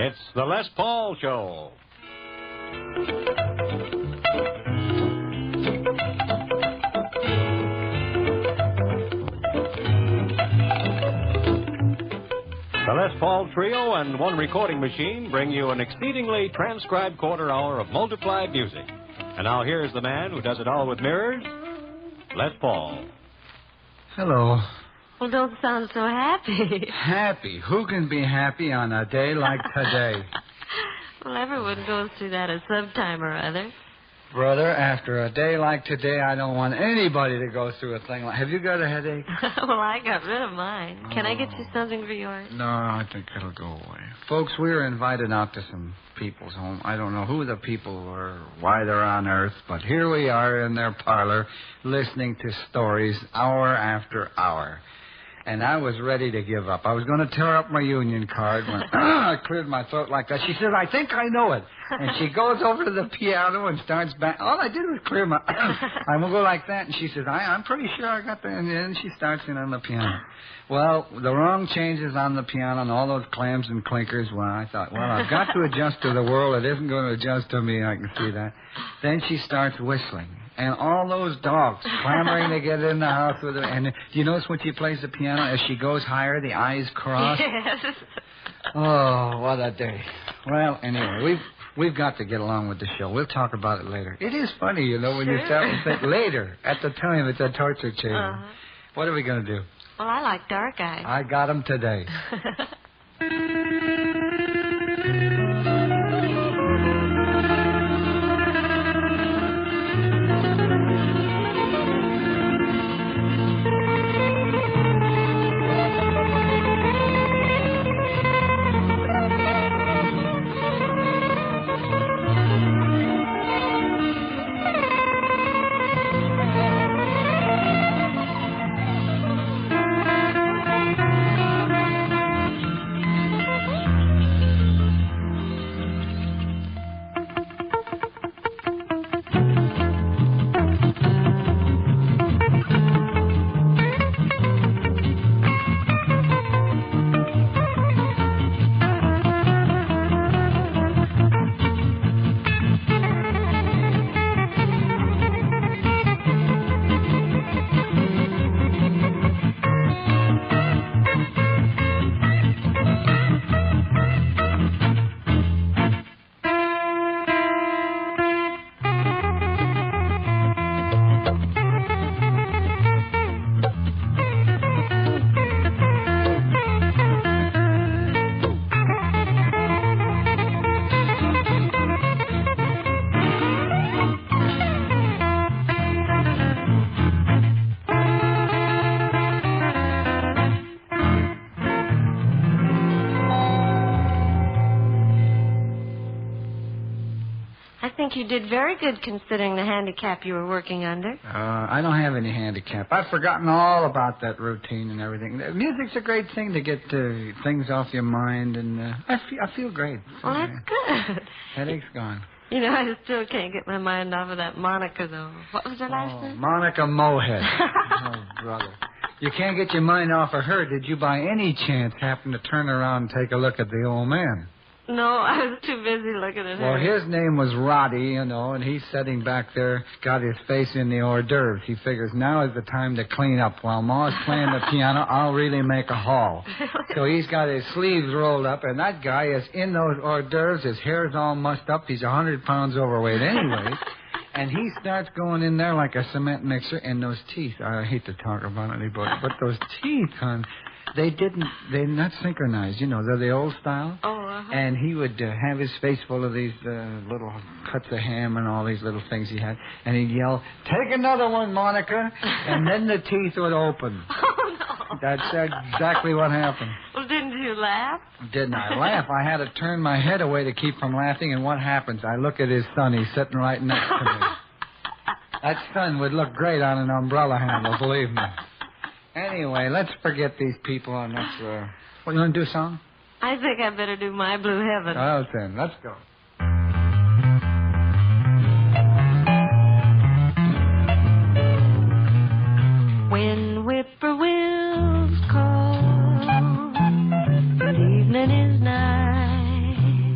It's the Les Paul Show. The Les Paul Trio and one recording machine bring you an exceedingly transcribed quarter hour of multiplied music. And now here's the man who does it all with mirrors, Les Paul. Hello. Well, don't sound so happy. Happy? Who can be happy on a day like today? Well, everyone goes through that at some time or other. Brother, after a day like today, I don't want anybody to go through a thing like... Have you got a headache? Well, I got rid of mine. Can I get you something for yours? No, I think it'll go away. Folks, we were invited out to some people's home. I don't know who the people or why they're on Earth, but here we are in their parlor listening to stories hour after hour. And I was ready to give up. I was going to tear up my union card when I cleared my throat like that. She said, I think I know it. And she goes over to the piano and starts back. All I did was clear my... I will go like that. And she says, I'm pretty sure I got that. And then she starts in on the piano. Well, the wrong changes on the piano and all those clams and clinkers. Well, I thought, well, I've got to adjust to the world. It isn't going to adjust to me. I can see that. Then she starts whistling. And all those dogs clamoring to get in the house with her. And do you notice when she plays the piano, as she goes higher, the eyes cross? Yes. Oh, what a day. Well, anyway, we've got to get along with the show. We'll talk about it later. It is funny, you know, when you start to think later. At the time, it's a torture chamber. Uh-huh. What are we going to do? Well, I like dark eyes. I got them today. You did very good considering the handicap you were working under. I don't have any handicap. I've forgotten all about that routine and everything. Music's a great thing to get things off your mind, and I feel great. Well, that's good. Headache's gone. You know, I still can't get my mind off of that Monica, though. What was her last name? Monica Mohead. Oh, brother. You can't get your mind off of her. Did you by any chance happen to turn around and take a look at the old man? No, I was too busy looking at her. Well, his name was Roddy, you know, and he's sitting back there, got his face in the hors d'oeuvres. He figures now is the time to clean up. While Ma's playing the piano, I'll really make a haul. So he's got his sleeves rolled up, and that guy is in those hors d'oeuvres. His hair's all mussed up. He's 100 pounds overweight anyway. And he starts going in there like a cement mixer, and those teeth, I hate to talk about anybody, but those teeth, hon, they're not synchronized, you know, they're the old style. Oh, uh-huh. And he would have his face full of these little cuts of ham and all these little things he had. And he'd yell, "Take another one, Monica." And then the teeth would open. Oh, no. That's exactly what happened. Well, didn't you laugh? Didn't I laugh? I had to turn my head away to keep from laughing. And what happens? I look at his son. He's sitting right next to me. That son would look great on an umbrella handle, believe me. Anyway, let's forget these people and let's... What, you want to do a song? I think I better do My Blue Heaven. Oh, then, let's go. When whippoorwills call, the evening is night.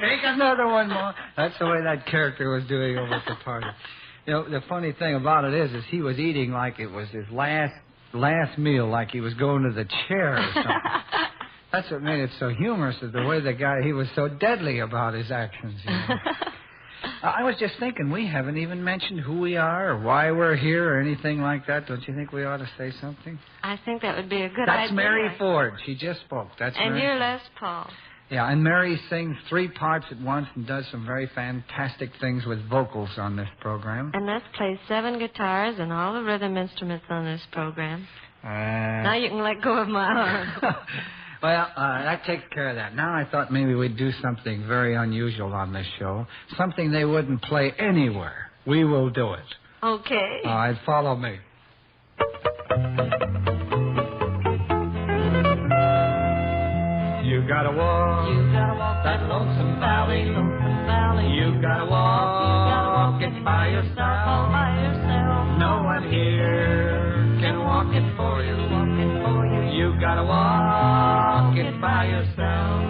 Take another one more. That's the way that character was doing over at the party. You know, the funny thing about it is he was eating like it was his last meal, like he was going to the chair or something. That's what made it so humorous, is the way he was so deadly about his actions. You know? I was just thinking, we haven't even mentioned who we are or why we're here or anything like that. Don't you think we ought to say something? I think that would be a good idea. That's Mary Ford. She just spoke. That's And Mary. you're Les Paul. Yeah, and Mary sings 3 parts at once and does some very fantastic things with vocals on this program. And Les plays 7 guitars and all the rhythm instruments on this program. Now you can let go of my arm. Well, that takes care of that. Now I thought maybe we'd do something very unusual on this show. Something they wouldn't play anywhere. We will do it. Okay. All right, follow me. You gotta walk that lonesome valley. You gotta walk it by yourself. No one here can walk it for you. You gotta walk it by yourself.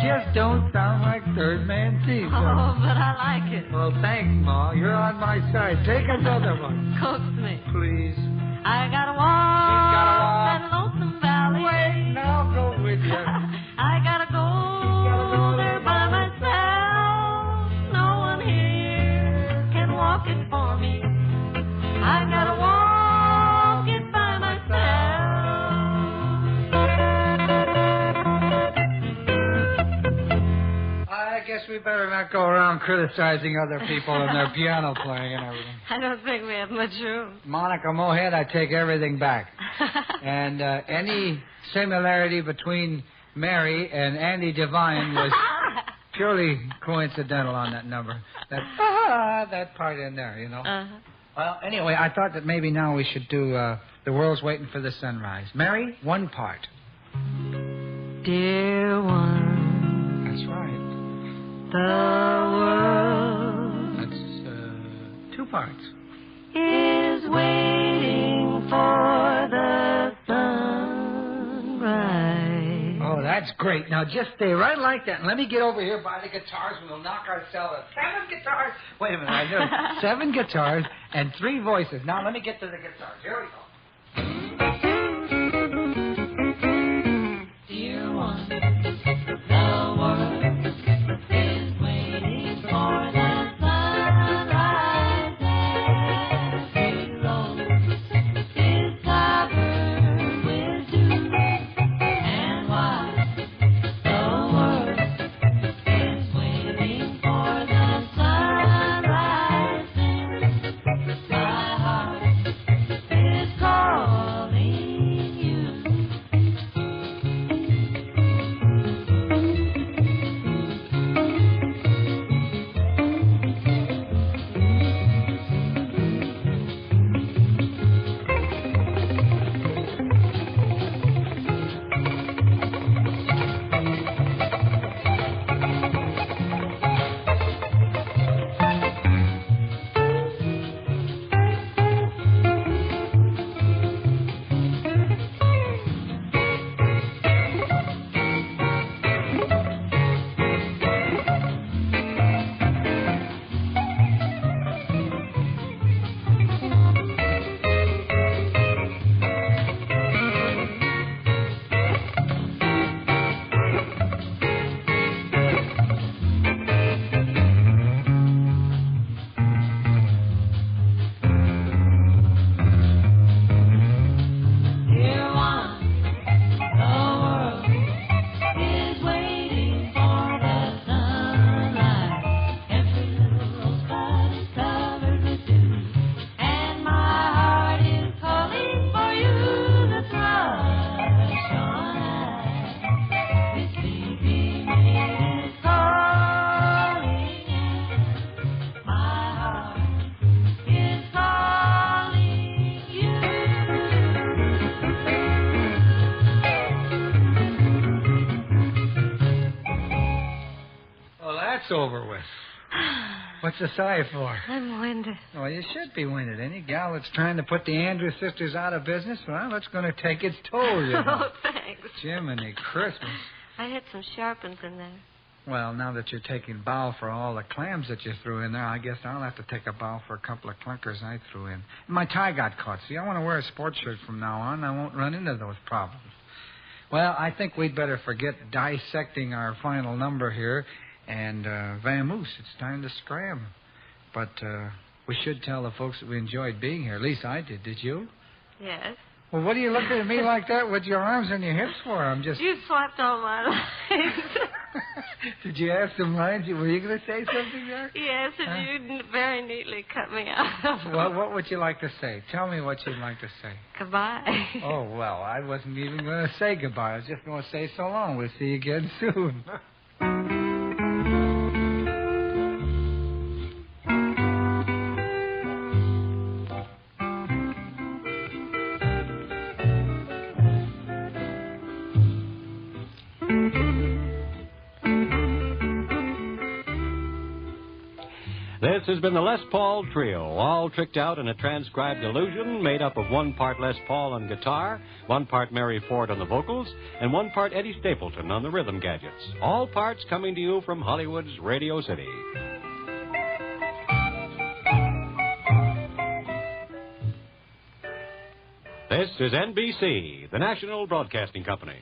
Just don't sound like third man theme. Oh, but I like it. Well, thanks, Ma. You're on my side. Take another one. Coax me. Please. I gotta walk that lonesome valley. Wait, now I'll go with you. I gotta go there by myself. No one here can walk it for me. I gotta walk it by myself. I guess we better not go around criticizing other people and their piano playing and everything. I don't think we have much room. Monica Mohead, I take everything back. And any similarity between Mary and Andy Devine was purely coincidental on that number. That part in there, you know. Uh-huh. Well, anyway, I thought that maybe now we should do The World's Waiting for the Sunrise. Mary, 1 part. Dear one, That's right. the world That's 2 parts. is waiting for the sunrise. Oh, that's great. Now, just stay right like that. And let me get over here by the guitars, and we'll knock ourselves out. 7 guitars. Wait a minute. I know. 7 guitars and 3 voices. Now, let me get to the guitars. Here we go. Dear one, the world is waiting for the sunrise as below is covered with dew, and while the world is waiting for the sunrise, my heart is cold. over with. What's the sigh for? I'm winded. Well, you should be winded. Any gal that's trying to put the Andrews sisters out of business, well, it's going to take its toll, you know. Oh, thanks. Jiminy Christmas. I had some sharpens in there. Well, now that you're taking bow for all the clams that you threw in there, I guess I'll have to take a bow for a couple of clunkers I threw in. My tie got caught. See, I want to wear a sports shirt from now on. I won't run into those problems. Well, I think we'd better forget dissecting our final number here and vamoose. It's time to scram. But we should tell the folks that we enjoyed being here. At least I did. Did you? Yes. Well, what are you looking at me like that with your arms on your hips for? I'm just... You swapped all my lines. Did you have some lines? Were you going to say something there? Yes, and you very neatly cut me out. Well, what would you like to say? Tell me what you'd like to say. Goodbye. Oh, well, I wasn't even going to say goodbye. I was just going to say so long. We'll see you again soon. This has been the Les Paul Trio, all tricked out in a transcribed illusion made up of 1 part Les Paul on guitar, 1 part Mary Ford on the vocals, and 1 part Eddie Stapleton on the rhythm gadgets. All parts coming to you from Hollywood's Radio City. This is NBC, the national broadcasting company.